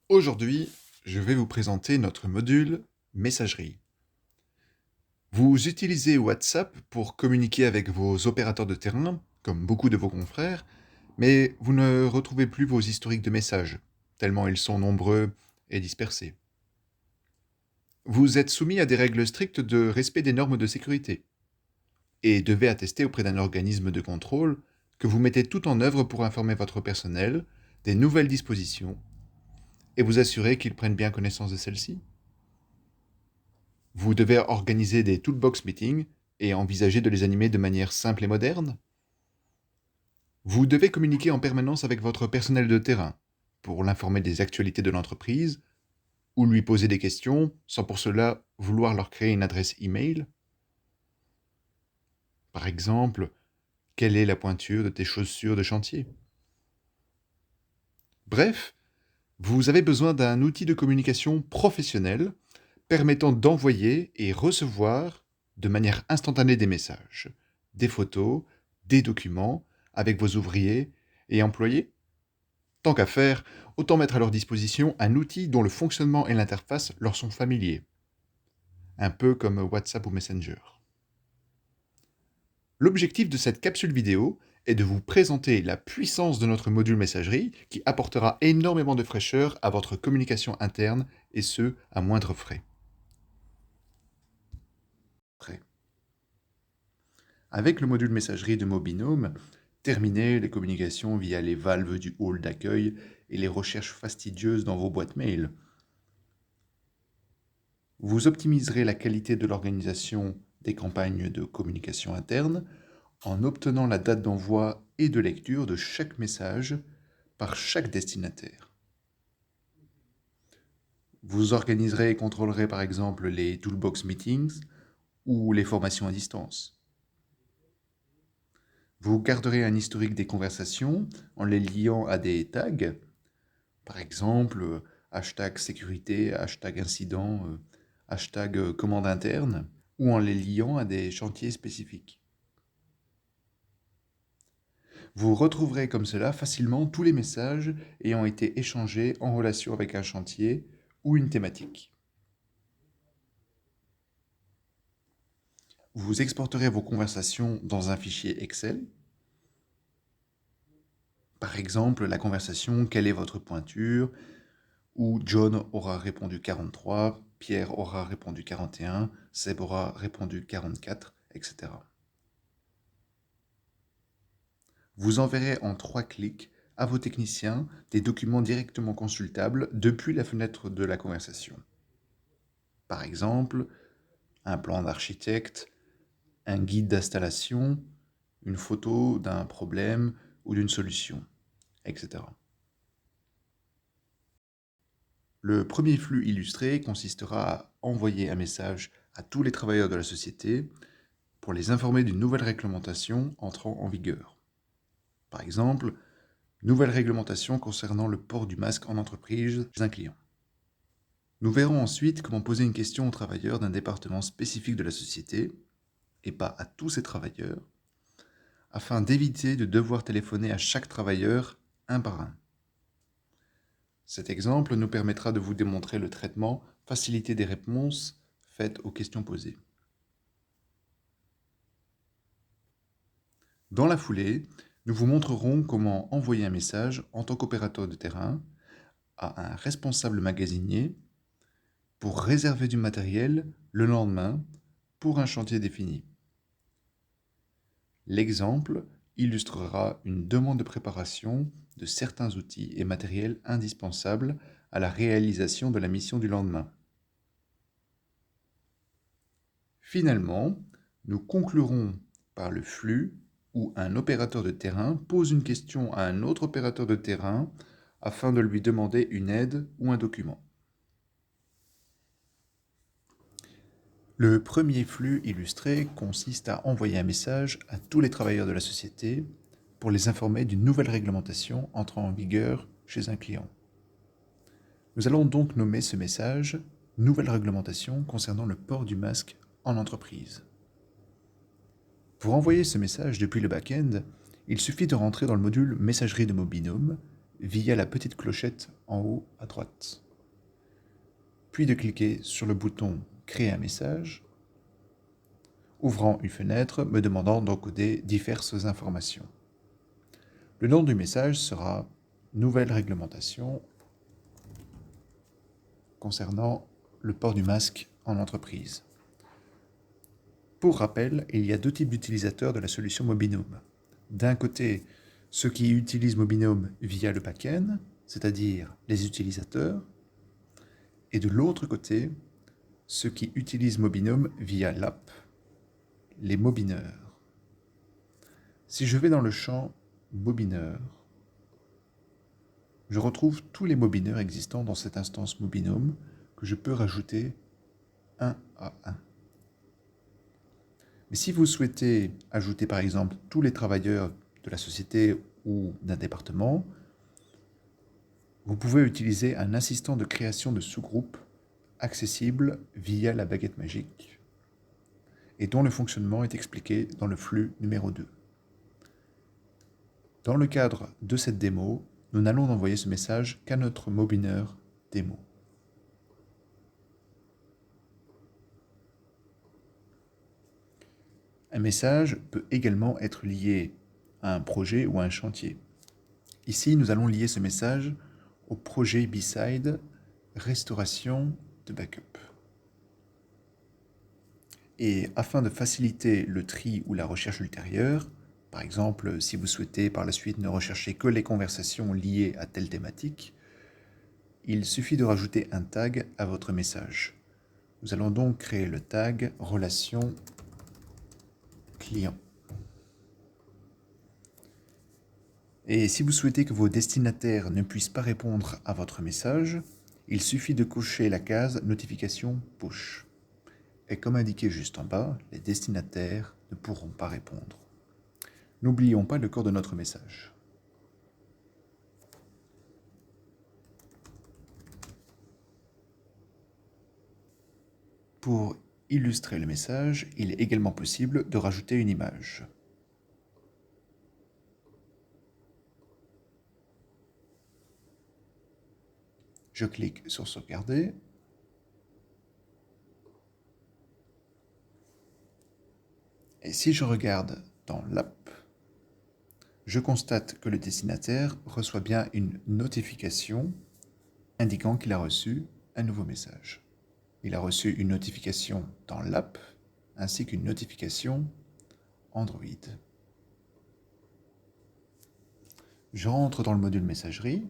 Aujourd'hui, je vais vous présenter notre module Messagerie. Vous utilisez WhatsApp pour communiquer avec vos opérateurs de terrain, comme beaucoup de vos confrères, mais vous ne retrouvez plus vos historiques de messages, tellement ils sont nombreux et dispersés. Vous êtes soumis à des règles strictes de respect des normes de sécurité et devez attester auprès d'un organisme de contrôle que vous mettez tout en œuvre pour informer votre personnel des nouvelles dispositions et vous assurer qu'ils prennent bien connaissance de celles-ci. Vous devez organiser des toolbox meetings et envisager de les animer de manière simple et moderne. Vous devez communiquer en permanence avec votre personnel de terrain pour l'informer des actualités de l'entreprise ou lui poser des questions sans pour cela vouloir leur créer une adresse email. Par exemple, quelle est la pointure de tes chaussures de chantier? Bref, vous avez besoin d'un outil de communication professionnel permettant d'envoyer et recevoir de manière instantanée des messages, des photos, des documents avec vos ouvriers et employés. Tant qu'à faire, autant mettre à leur disposition un outil dont le fonctionnement et l'interface leur sont familiers, un peu comme WhatsApp ou Messenger. L'objectif de cette capsule vidéo est de vous présenter la puissance de notre module messagerie qui apportera énormément de fraîcheur à votre communication interne et ce, à moindre frais. Avec le module messagerie de Mobinome, terminez les communications via les valves du hall d'accueil et les recherches fastidieuses dans vos boîtes mail. Vous optimiserez la qualité de l'organisation des campagnes de communication interne en obtenant la date d'envoi et de lecture de chaque message par chaque destinataire. Vous organiserez et contrôlerez par exemple les toolbox meetings ou les formations à distance. Vous garderez un historique des conversations en les liant à des tags, par exemple hashtag sécurité, hashtag incident, hashtag commande interne, ou en les liant à des chantiers spécifiques. Vous retrouverez comme cela facilement tous les messages ayant été échangés en relation avec un chantier ou une thématique. Vous exporterez vos conversations dans un fichier Excel. Par exemple, la conversation «Quelle est votre pointure?» où John aura répondu 43, Pierre aura répondu 41, Seb aura répondu 44, etc. Vous enverrez en 3 clics à vos techniciens des documents directement consultables depuis la fenêtre de la conversation. Par exemple, un plan d'architecte, un guide d'installation, une photo d'un problème ou d'une solution, etc. Le premier flux illustré consistera à envoyer un message à tous les travailleurs de la société pour les informer d'une nouvelle réglementation entrant en vigueur. Par exemple, nouvelle réglementation concernant le port du masque en entreprise chez un client. Nous verrons ensuite comment poser une question aux travailleurs d'un département spécifique de la société, et pas à tous ces travailleurs, afin d'éviter de devoir téléphoner à chaque travailleur un par un. Cet exemple nous permettra de vous démontrer le traitement facilité des réponses faites aux questions posées. Dans la foulée, nous vous montrerons comment envoyer un message en tant qu'opérateur de terrain à un responsable magasinier pour réserver du matériel le lendemain pour un chantier défini. L'exemple illustrera une demande de préparation de certains outils et matériels indispensables à la réalisation de la mission du lendemain. Finalement, nous conclurons par le flux où un opérateur de terrain pose une question à un autre opérateur de terrain afin de lui demander une aide ou un document. Le premier flux illustré consiste à envoyer un message à tous les travailleurs de la société pour les informer d'une nouvelle réglementation entrant en vigueur chez un client. Nous allons donc nommer ce message « Nouvelle réglementation concernant le port du masque en entreprise ». Pour envoyer ce message depuis le back-end, il suffit de rentrer dans le module Messagerie de Mobinome via la petite clochette en haut à droite, puis de cliquer sur le bouton Créer un message, ouvrant une fenêtre me demandant d'encoder diverses informations. Le nom du message sera Nouvelle réglementation concernant le port du masque en entreprise. Pour rappel, il y a deux types d'utilisateurs de la solution Mobinome. D'un côté, ceux qui utilisent Mobinome via le back-end, c'est-à-dire les utilisateurs, et de l'autre côté, ceux qui utilisent Mobinome via l'app, les mobineurs. Si je vais dans le champ Mobineurs, je retrouve tous les mobineurs existants dans cette instance Mobinome que je peux rajouter un à un. Mais si vous souhaitez ajouter par exemple tous les travailleurs de la société ou d'un département, vous pouvez utiliser un assistant de création de sous-groupes accessible via la baguette magique et dont le fonctionnement est expliqué dans le flux numéro 2. Dans le cadre de cette démo, nous n'allons envoyer ce message qu'à notre mobineur démo. Un message peut également être lié à un projet ou à un chantier. Ici, nous allons lier ce message au projet B-Side Restauration de backup. Et afin de faciliter le tri ou la recherche ultérieure, par exemple, si vous souhaitez par la suite ne rechercher que les conversations liées à telle thématique, il suffit de rajouter un tag à votre message. Nous allons donc créer le tag relation client. Et si vous souhaitez que vos destinataires ne puissent pas répondre à votre message, il suffit de cocher la case notification push. Et comme indiqué juste en bas, les destinataires ne pourront pas répondre. N'oublions pas le corps de notre message. Pour illustrer le message, il est également possible de rajouter une image. Je clique sur sauvegarder. Et si je regarde dans l'app, je constate que le destinataire reçoit bien une notification indiquant qu'il a reçu un nouveau message. Il a reçu une notification dans l'app ainsi qu'une notification Android. Je rentre dans le module messagerie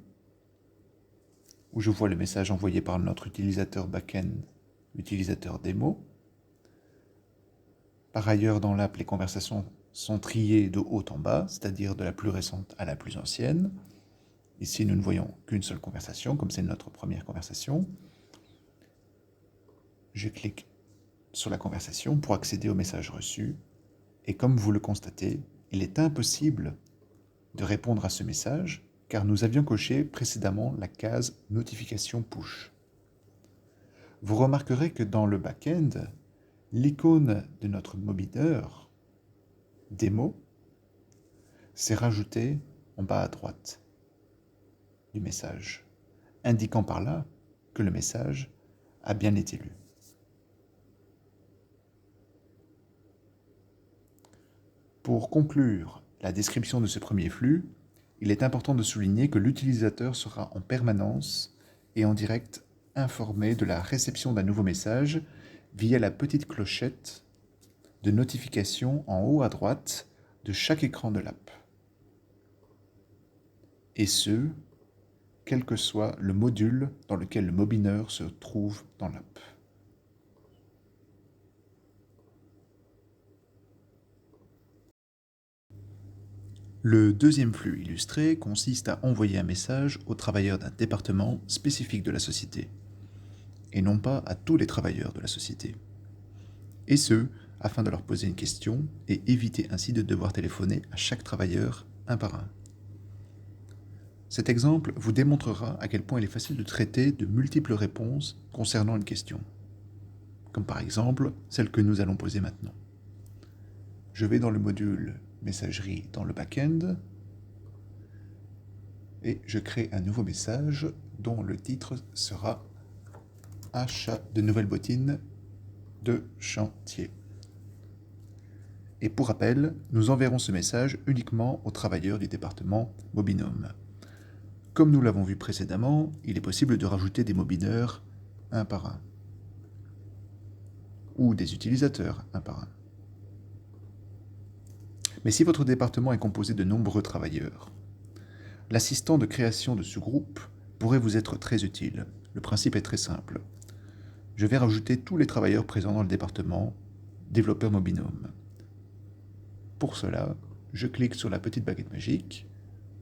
où je vois le message envoyé par notre utilisateur backend, l'utilisateur démo. Par ailleurs, dans l'app, les conversations sont triées de haut en bas, c'est-à-dire de la plus récente à la plus ancienne. Ici, nous ne voyons qu'une seule conversation, comme c'est notre première conversation. Je clique sur la conversation pour accéder au message reçu. Et comme vous le constatez, il est impossible de répondre à ce message car nous avions coché précédemment la case notification push. Vous remarquerez que dans le back-end, l'icône de notre mobineur démo s'est rajoutée en bas à droite du message, indiquant par là que le message a bien été lu. Pour conclure la description de ce premier flux, il est important de souligner que l'utilisateur sera en permanence et en direct informé de la réception d'un nouveau message via la petite clochette de notification en haut à droite de chaque écran de l'app. Et ce, quel que soit le module dans lequel le mobineur se trouve dans l'app. Le deuxième flux illustré consiste à envoyer un message aux travailleurs d'un département spécifique de la société, et non pas à tous les travailleurs de la société. Et ce, afin de leur poser une question et éviter ainsi de devoir téléphoner à chaque travailleur un par un. Cet exemple vous démontrera à quel point il est facile de traiter de multiples réponses concernant une question, comme par exemple celle que nous allons poser maintenant. Je vais dans le module messagerie dans le back-end et je crée un nouveau message dont le titre sera « Achat de nouvelles bottines de chantier ». Et pour rappel, nous enverrons ce message uniquement aux travailleurs du département Mobinome. Comme nous l'avons vu précédemment, il est possible de rajouter des mobineurs un par un, ou des utilisateurs un par un. Mais si votre département est composé de nombreux travailleurs, l'assistant de création de sous-groupe pourrait vous être très utile. Le principe est très simple. Je vais rajouter tous les travailleurs présents dans le département développeur Mobinome. Pour cela, je clique sur la petite baguette magique,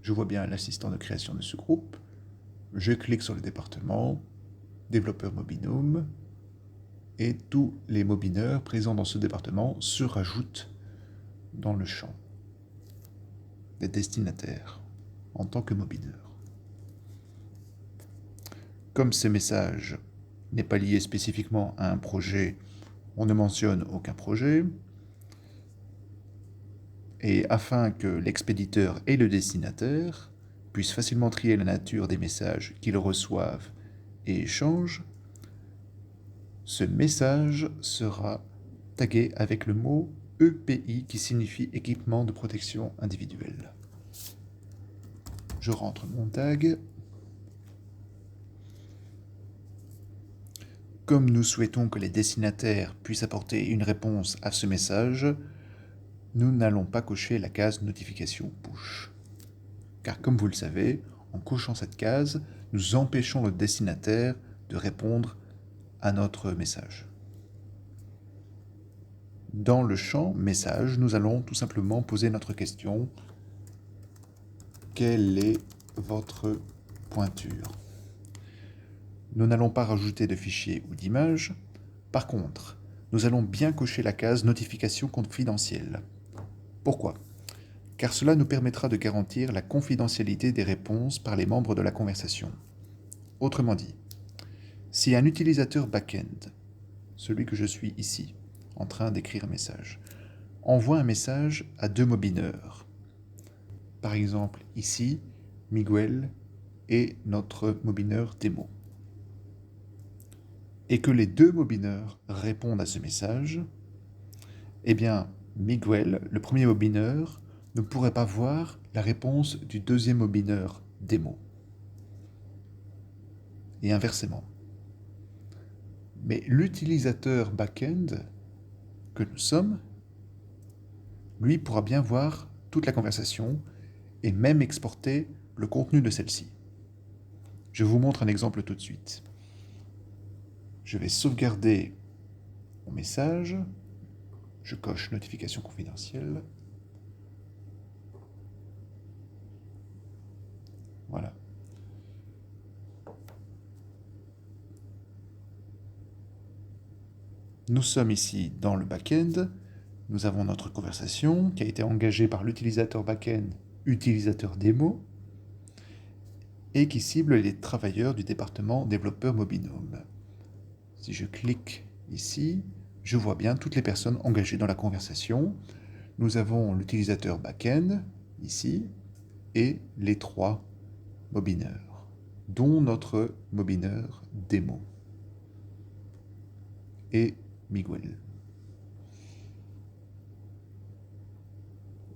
je vois bien l'assistant de création de sous-groupe, je clique sur le département développeur Mobinome et tous les mobineurs présents dans ce département se rajoutent dans le champ des destinataires en tant que mobineur. Comme ce message n'est pas lié spécifiquement à un projet, on ne mentionne aucun projet. Et afin que l'expéditeur et le destinataire puissent facilement trier la nature des messages qu'ils reçoivent et échangent, ce message sera tagué avec le mot EPI qui signifie équipement de protection individuelle. Je rentre mon tag. Comme nous souhaitons que les destinataires puissent apporter une réponse à ce message, nous n'allons pas cocher la case notification push. Car comme vous le savez, en cochant cette case, nous empêchons le destinataire de répondre à notre message. Dans le champ message, nous allons tout simplement poser notre question. Quelle est votre pointure? Nous n'allons pas rajouter de fichiers ou d'images. Par contre, nous allons bien cocher la case notification confidentielle. Pourquoi? Car cela nous permettra de garantir la confidentialité des réponses par les membres de la conversation. Autrement dit, si un utilisateur back-end, celui que je suis ici, en train d'écrire un message, envoie un message à deux mobineurs, par exemple ici, Miguel et notre mobineur démo, et que les deux mobineurs répondent à ce message, eh bien, Miguel, le premier mobineur, ne pourrait pas voir la réponse du deuxième mobineur démo. Et inversement. Mais l'utilisateur back-end que nous sommes, lui pourra bien voir toute la conversation et même exporter le contenu de celle-ci. Je vous montre un exemple tout de suite. Je vais sauvegarder mon message. Je coche notification confidentielle. Voilà. Nous sommes ici dans le back-end. Nous avons notre conversation qui a été engagée par l'utilisateur back-end, utilisateur démo, et qui cible les travailleurs du département développeur Mobinome. Si je clique ici, je vois bien toutes les personnes engagées dans la conversation. Nous avons l'utilisateur back-end, ici, et les trois mobineurs, dont notre mobineur démo et Miguel.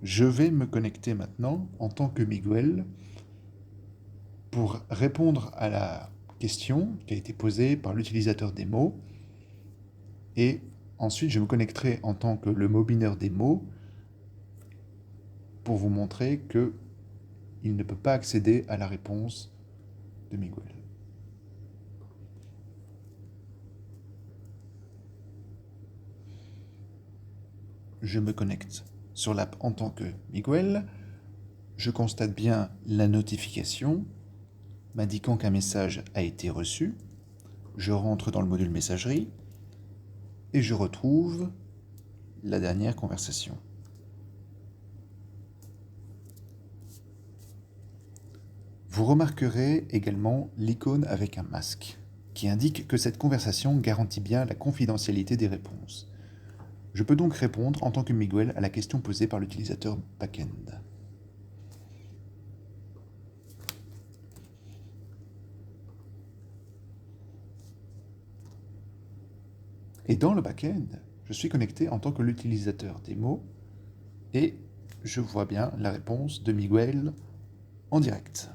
Je vais me connecter maintenant en tant que Miguel pour répondre à la question qui a été posée par l'utilisateur démo, et ensuite je me connecterai en tant que le mobineur démo pour vous montrer qu'il ne peut pas accéder à la réponse de Miguel. Je me connecte sur l'app en tant que Miguel. Je constate bien la notification m'indiquant qu'un message a été reçu. Je rentre dans le module messagerie et je retrouve la dernière conversation. Vous remarquerez également l'icône avec un masque qui indique que cette conversation garantit bien la confidentialité des réponses. Je peux donc répondre en tant que Miguel à la question posée par l'utilisateur back-end. Et dans le back-end, je suis connecté en tant que l'utilisateur démo et je vois bien la réponse de Miguel en direct.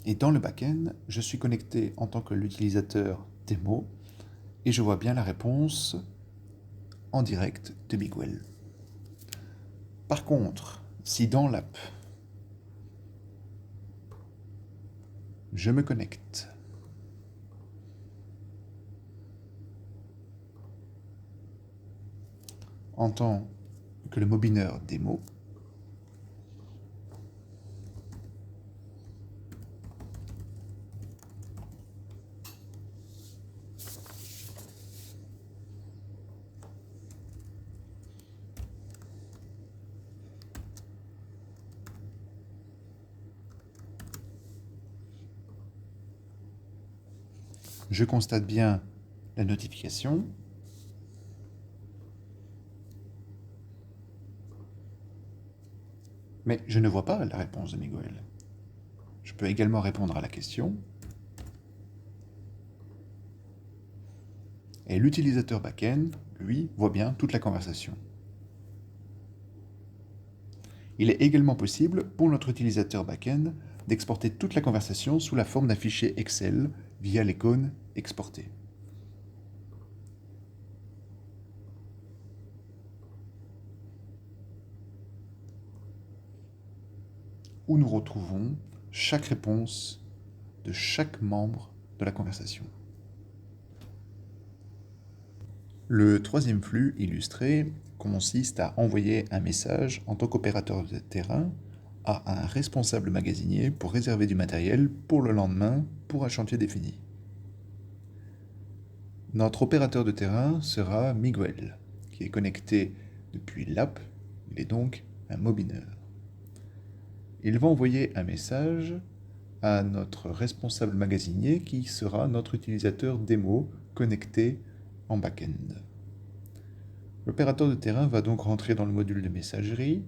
Et dans le back-end, je suis connecté en tant que l'utilisateur démo et je vois bien la réponse en direct de Miguel. Par contre, si dans l'app, je me connecte en tant que le mobineur démo, je constate bien la notification, mais je ne vois pas la réponse de Miguel. Je peux également répondre à la question. Et l'utilisateur back-end, lui, voit bien toute la conversation. Il est également possible pour notre utilisateur back-end d'exporter toute la conversation sous la forme d'un fichier Excel via l'icône Exporter. Où nous retrouvons chaque réponse de chaque membre de la conversation. Le troisième flux illustré consiste à envoyer un message en tant qu'opérateur de terrain à un responsable magasinier pour réserver du matériel pour le lendemain pour un chantier défini. Notre opérateur de terrain sera Miguel, qui est connecté depuis l'app, il est donc un mobineur. Il va envoyer un message à notre responsable magasinier qui sera notre utilisateur démo connecté en back-end. L'opérateur de terrain va donc rentrer dans le module de messagerie,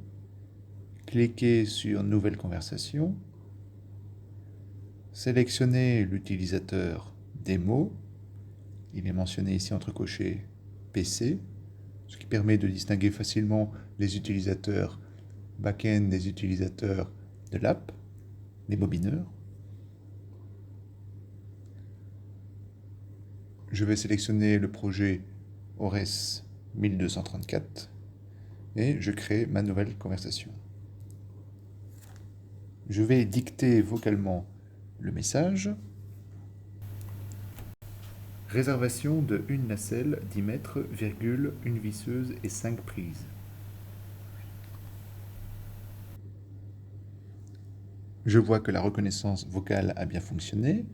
cliquer sur Nouvelle conversation, sélectionner l'utilisateur démo, il est mentionné ici entre cochés PC, ce qui permet de distinguer facilement les utilisateurs back-end des utilisateurs de l'app, les mobineurs. Je vais sélectionner le projet ORES 1234 et je crée ma nouvelle conversation. Je vais dicter vocalement le message. Réservation de une nacelle 10 mètres, virgule, une visseuse et 5 prises. Je vois que la reconnaissance vocale a bien fonctionné.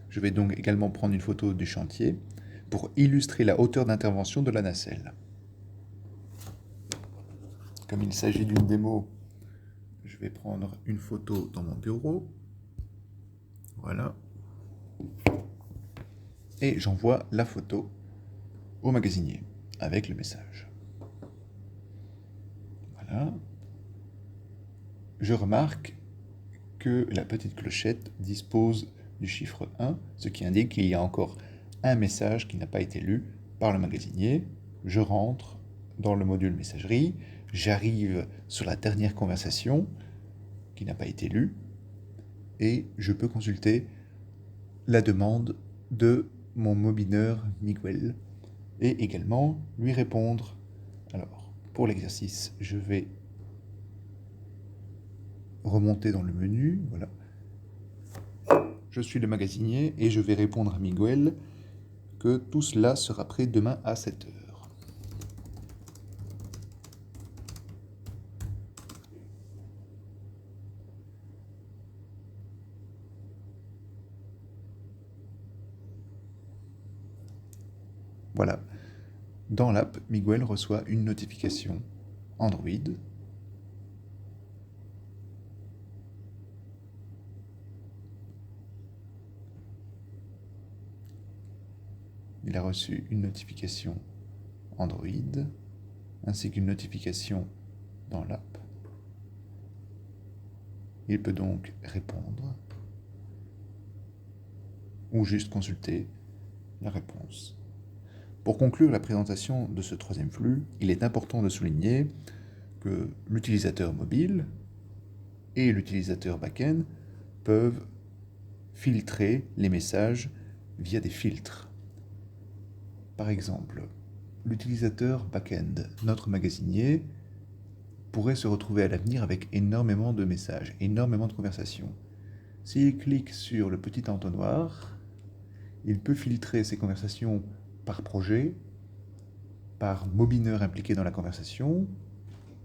Je vais donc également prendre une photo du chantier pour illustrer la hauteur d'intervention de la nacelle. Comme il s'agit d'une démo, je vais prendre une photo dans mon bureau. Voilà. Et j'envoie la photo au magasinier avec le message. Voilà. Je remarque que la petite clochette dispose du chiffre 1, ce qui indique qu'il y a encore un message qui n'a pas été lu par le magasinier. Je rentre dans le module messagerie, j'arrive sur la dernière conversation qui n'a pas été lue et je peux consulter la demande de mon mobineur Miguel et également lui répondre. Alors, pour l'exercice, je vais remonter dans le menu, voilà. Je suis le magasinier et je vais répondre à Miguel que tout cela sera prêt demain à 7 heures. Voilà. Dans l'app, Miguel reçoit une notification Android. Il a reçu une notification Android, ainsi qu'une notification dans l'app. Il peut donc répondre. ou juste consulter la réponse. Pour conclure la présentation de ce troisième flux, il est important de souligner que l'utilisateur mobile et l'utilisateur back-end peuvent filtrer les messages via des filtres. Par exemple, l'utilisateur back-end, notre magasinier, pourrait se retrouver à l'avenir avec énormément de messages, énormément de conversations. S'il clique sur le petit entonnoir, il peut filtrer ces conversations par projet, par mobineur impliqué dans la conversation,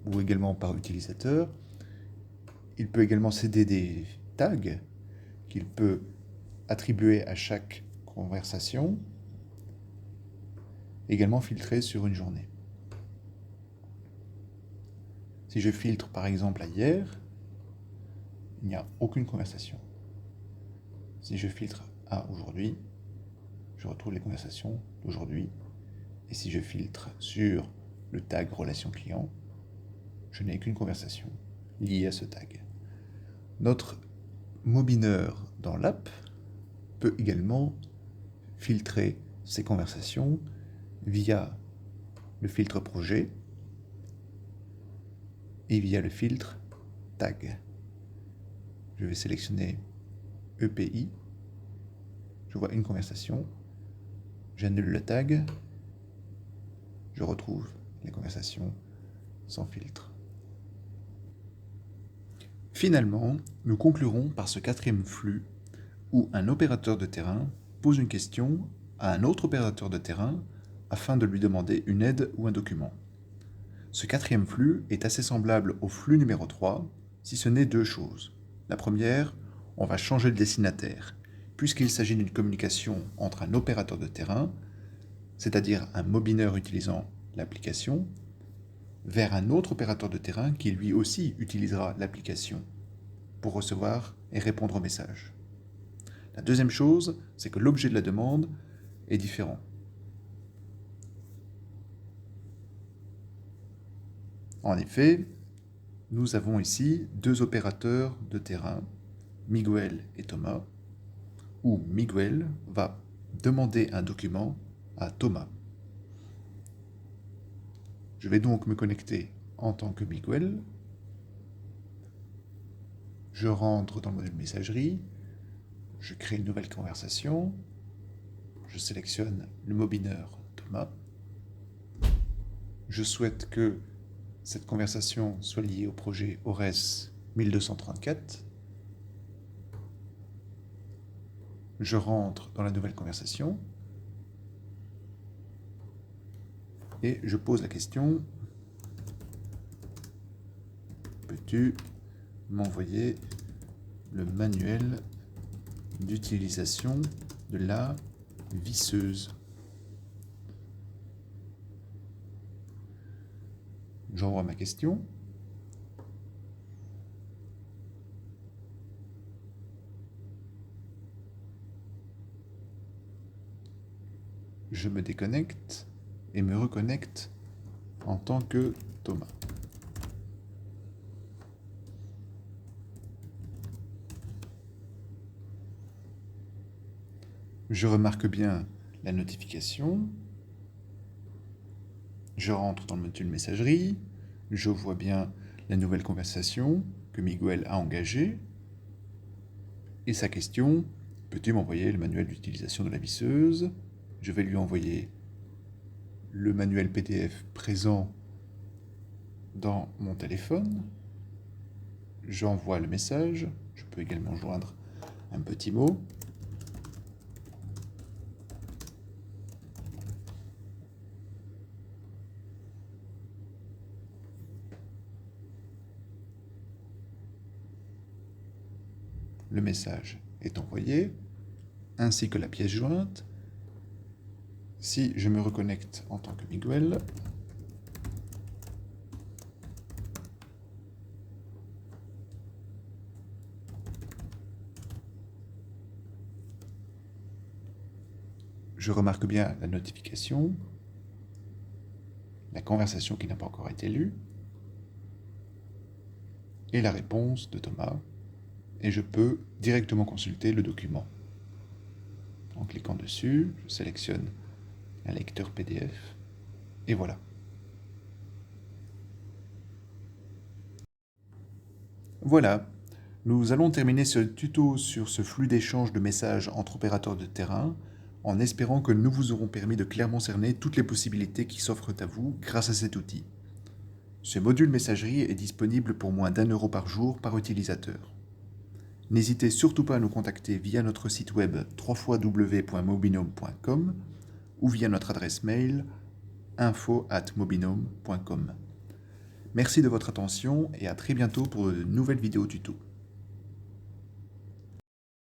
ou également par utilisateur. Il peut également céder des tags qu'il peut attribuer à chaque conversation, également filtrer sur une journée. Si je filtre par exemple à hier, il n'y a aucune conversation. Si je filtre à aujourd'hui, je retrouve les conversations d'aujourd'hui. Et si je filtre sur le tag relation client, je n'ai qu'une conversation liée à ce tag. Notre mobineur dans l'app peut également filtrer ces conversations via le filtre projet et via le filtre tag. Je vais sélectionner EPI, je vois une conversation, j'annule le tag, je retrouve les conversations sans filtre. Finalement, nous conclurons par ce quatrième flux où un opérateur de terrain pose une question à un autre opérateur de terrain afin de lui demander une aide ou un document. Ce quatrième flux est assez semblable au flux numéro 3, si ce n'est deux choses. La première, on va changer le destinataire, puisqu'il s'agit d'une communication entre un opérateur de terrain, c'est-à-dire un mobineur utilisant l'application, vers un autre opérateur de terrain qui lui aussi utilisera l'application pour recevoir et répondre aux messages. La deuxième chose, c'est que l'objet de la demande est différent. En effet, nous avons ici deux opérateurs de terrain, Miguel et Thomas, où Miguel va demander un document à Thomas. Je vais donc me connecter en tant que Miguel. Je rentre dans le module messagerie, je crée une nouvelle conversation, je sélectionne le mobineur Thomas. Je souhaite que cette conversation soit liée au projet ORES 1234. Je rentre dans la nouvelle conversation et je pose la question: peux-tu m'envoyer le manuel d'utilisation de la visseuse? J'envoie ma question. Je me déconnecte et me reconnecte en tant que Thomas. Je remarque bien la notification. Je rentre dans le module messagerie. Je vois bien la nouvelle conversation que Miguel a engagée. Et sa question: peux-tu m'envoyer le manuel d'utilisation de la visseuse? Je vais lui envoyer le manuel PDF présent dans mon téléphone. J'envoie le message. Je peux également joindre un petit mot. Le message est envoyé, ainsi que la pièce jointe. Si je me reconnecte en tant que Miguel, je remarque bien la notification, la conversation qui n'a pas encore été lue, et la réponse de Thomas, et je peux directement consulter le document. En cliquant dessus, je sélectionne un lecteur PDF et voilà. Voilà, nous allons terminer ce tuto sur ce flux d'échange de messages entre opérateurs de terrain en espérant que nous vous aurons permis de clairement cerner toutes les possibilités qui s'offrent à vous grâce à cet outil. Ce module messagerie est disponible pour moins d'1 € par jour par utilisateur. N'hésitez surtout pas à nous contacter via notre site web www.mobinome.com ou via notre adresse mail info@mobinome.com. Merci de votre attention et à très bientôt pour de nouvelles vidéos tuto.